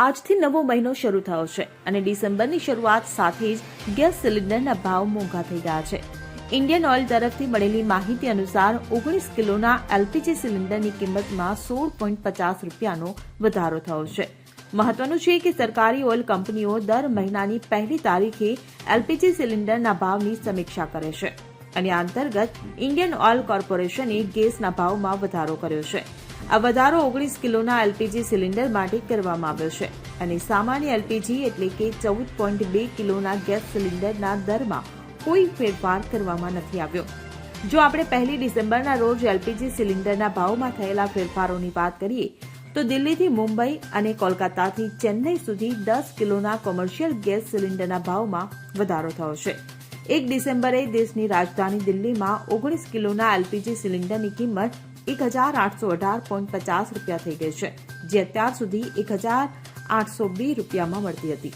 આજથી નવો મહિનો શરૂ થયો છે અને ડિસેમ્બરની શરૂઆત સાથે જ ગેસ સિલિન્ડરના ભાવ મોંઘા થઈ ગયા છે. ઇન્ડિયન ઓઇલ તરફથી મળેલી માહિતી અનુસાર 19 કિલોના એલપીજી સિલિન્ડરની કિંમતમાં 16.50 રૂપિયાનો વધારો થયો છે. મહત્વનું છે કે સરકારી ઓઇલ કંપનીઓ દર મહિનાની પહેલી તારીખે એલપીજી સિલિન્ડરના ભાવની સમીક્ષા કરે છે અને આ અંતર્ગત ઇન્ડિયન ઓઇલ કોર્પોરેશને ગેસના ભાવમાં વધારો કર્યો છે. આ વધારો 19 કિલોના એલપીજી સિલિન્ડર માટે કરવામાં આવ્યો છે અને સામાન્ય એલપીજી એટલે કે 14.2 કિલોના ગેસ સિલિન્ડરના દરમાં કોઈ ફેરફાર કરવામાં નથી આવ્યો. જો આપણે 1 ડિસેમ્બરના રોજ એલપીજી સિલિન્ડરના ભાવમાં થયેલા ફેરફારોની વાત કરીએ તો દિલ્હીથી મુંબઈ અને કોલકાતાથી ચેન્નઈ સુધી 10 કિલોના કોમર્શિયલ ગેસ સિલિન્ડરના ભાવમાં વધારો થયો છે. 1 ડિસેમ્બરે દેશની રાજધાની દિલ્હીમાં 19 કિલોના એલપીજી સિલિન્ડરની કિંમત 1818.50 રૂપિયા થઈ ગઈ છે, જે અત્યાર સુધી 1802 રૂપિયામાં મળતી હતી.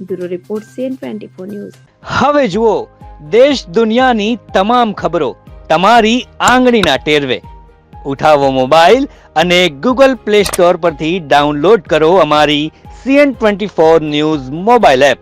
Bureau report CN24 news. હવે જુઓ દેશ દુનિયાની તમામ ખબરો તમારી આંગળીના ટેરવે. ઉઠાવો મોબાઈલ અને Google Play Store પરથી ડાઉનલોડ કરો અમારી CN24 ન્યૂઝ મોબાઈલ એપ.